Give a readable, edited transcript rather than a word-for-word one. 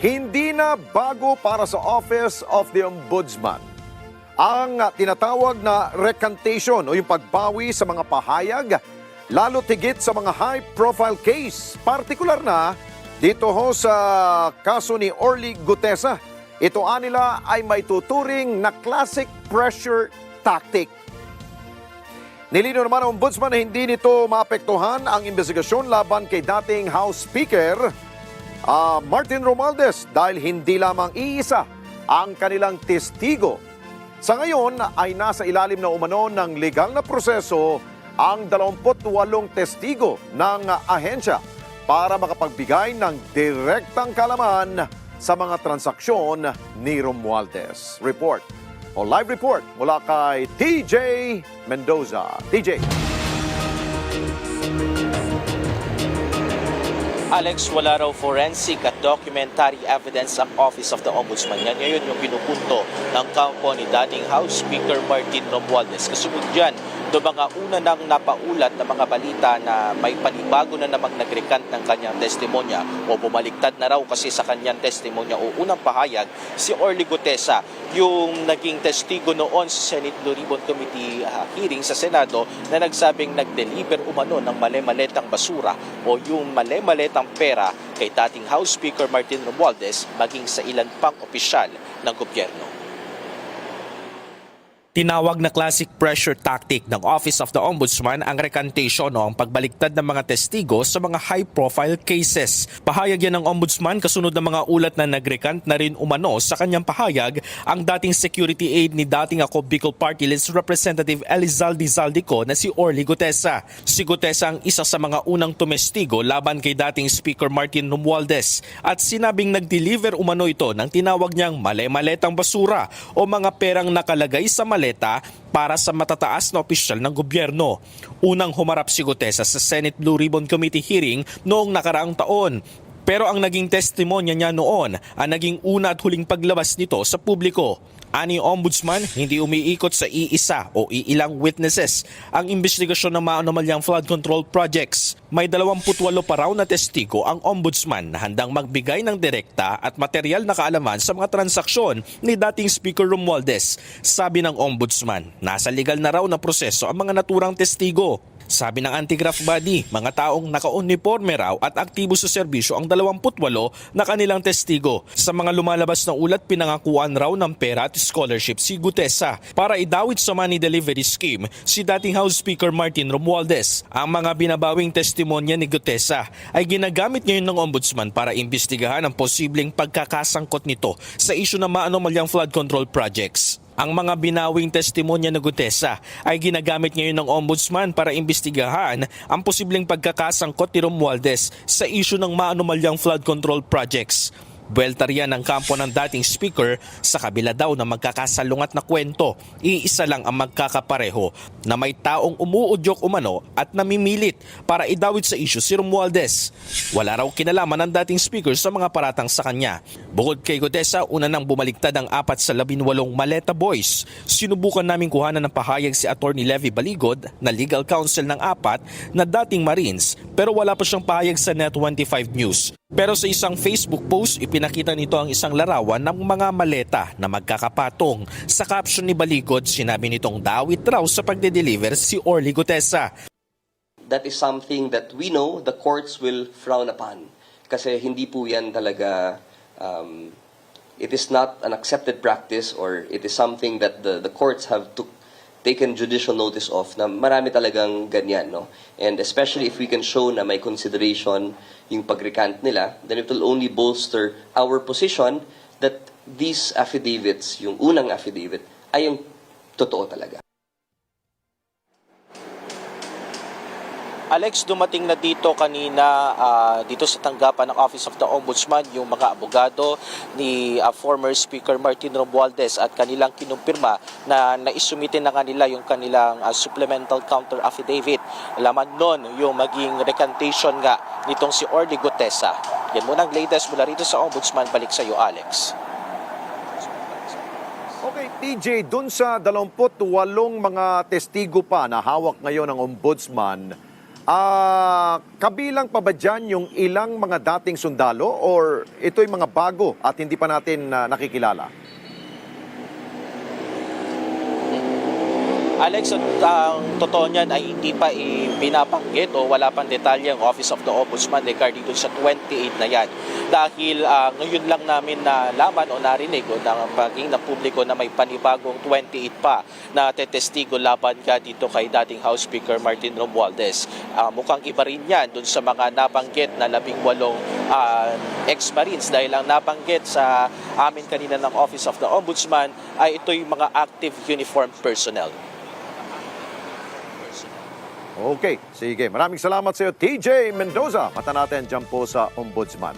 Hindi na bago para sa Office of the Ombudsman ang tinatawag na recantation o yung pagbawi sa mga pahayag, lalo tigit sa mga high-profile case. Partikular na dito ho sa kaso ni Orly Gutesa. Ito anila ay may tuturing na classic pressure tactic. Nilinaw naman ang Ombudsman na hindi nito maapektuhan ang investigasyon laban kay dating House Speaker Martin Romualdez dahil hindi lamang iisa ang kanilang testigo. Sa ngayon ay nasa ilalim na umano ng legal na proseso ang 28 testigo ng ahensya para makapagbigay ng direktang kalaman sa mga transaksyon ni Romualdez. Live report mula kay TJ Mendoza. TJ. Alex, wala raw forensic at documentary evidence ang Office of the Ombudsman. Yan ngayon yung pinupunto ng kampo ni dating House Speaker Martin Romualdez. Kasunod dyan, do mga una nang napaulat na mga balita na may panibago na namang nagrecant ng kanyang testimonya o bumaliktad na raw kasi sa kanyang testimonya o unang pahayag si Orly Gutesa, yung naging testigo noon sa Senate Blue Ribbon Committee hearing sa Senado na nagsabing nag-deliver umano ng male-maletang basura o yung male-maletang pera kay dating House Speaker Martin Romualdez maging sa ilan pang opisyal ng gobyerno. Tinawag na classic pressure tactic ng Office of the Ombudsman ang recantation o ang pagbaliktad ng mga testigo sa mga high-profile cases. Pahayag yan ng Ombudsman kasunod ng mga ulat na nagrecant na rin umano sa kanyang pahayag ang dating security aide ni dating ako Bicol Party List Representative Elizalde Zaldico na si Orly Gutesa. Si Gutesa ang isa sa mga unang tumestigo laban kay dating Speaker Martin Romualdez at sinabing nag-deliver umano ito ng tinawag niyang male-maletang basura o mga perang nakalagay sa maleta para sa matataas na opisyal ng gobyerno. Unang humarap si Gutesa sa Senate Blue Ribbon Committee hearing noong nakaraang taon. Pero ang naging testimonya niya noon ang naging una at huling paglabas nito sa publiko. Ani Ombudsman, hindi umiikot sa iisa o iilang witnesses ang investigasyon ng maanomalyang flood control projects. May 28 pa raw na testigo ang Ombudsman na handang magbigay ng direkta at material na kaalaman sa mga transaksyon ni dating Speaker Romualdez. Sabi ng Ombudsman, nasa legal na raw na proseso ang mga naturang testigo. Sabi ng anti-graft body, mga taong naka-uniforme raw at aktibo sa serbisyo ang 28 na kanilang testigo. Sa mga lumalabas na ulat, pinangakuan raw ng pera at scholarship si Gutesa para idawit sa money delivery scheme si dating House Speaker Martin Romualdez. Ang mga binabawing testimonya ni Gutesa ay ginagamit ngayon ng Ombudsman para imbestigahan ang posibleng pagkakasangkot nito sa isyu ng maanomalyang flood control projects. Ang mga binawing testimonya ng Gutesa ay ginagamit ngayon ng Ombudsman para imbestigahan ang posibleng pagkakasangkot ni Romualdez sa isyu ng maanomalyang flood control projects. Buwelta riyan ang kampo ng dating speaker sa kabila daw na magkakasalungat na kwento. Iisa lang ang magkakapareho na may taong umuudyok umano at namimilit para idawit sa isyu si Romualdez. Wala raw kinalaman ng dating speaker sa mga paratang sa kanya. Bukod kay Gutesa, una nang bumaliktad ang 4 sa 18 maleta boys. Sinubukan naming kuhanan ng pahayag si Attorney Levy Baligod na legal counsel ng 4 na dating Marines pero wala pa siyang pahayag sa Net25 News. Pero sa isang Facebook post, ipinakita nito ang isang larawan ng mga maleta na magkakapatong. Sa caption ni Baligod, sinabi nitong dawit raw sa pagde-deliver si Orly Gutesa. That is something that we know the courts will frown upon. Kasi hindi po yan talaga, it is not an accepted practice or it is something that the courts have taken judicial notice of na marami talagang ganyan, no? And especially if we can show na may consideration yung pag-recant nila, then it will only bolster our position that these affidavits, yung unang affidavit, ay yung totoo talaga. Alex, dumating na dito kanina dito sa tanggapan ng Office of the Ombudsman yung mga abogado ni former Speaker Martin Romualdez at kanilang kinumpirma na naisumitin na kanila yung kanilang supplemental counter affidavit. Laman nun yung maging recantation nga nitong si Orly Gutesa. Yan muna ang latest mula rito sa Ombudsman. Balik sa iyo, Alex. Okay, TJ, dun sa 28 mga testigo pa na hawak ngayon ng Ombudsman, Kabilang pa ba dyan yung ilang mga dating sundalo or ito'y mga bago at hindi pa natin nakikilala? Alex, ang totoo niyan ay hindi pa binabanggit o wala pang detalye ang Office of the Ombudsman regarding dun sa 28 na yan. Dahil ngayon lang namin nalaman o narinig o paging na publiko na may panibagong 28 pa na tetestigo laban ka dito kay dating House Speaker Martin Romualdez. Mukhang iba rin yan dun sa mga nabanggit na 18 ex-Marines dahil ang nabanggit sa amin kanina ng Office of the Ombudsman ay ito'y mga active uniformed personnel. Okay, sige. Maraming salamat sa iyo, TJ Mendoza. Mata natin dyan po sa Ombudsman.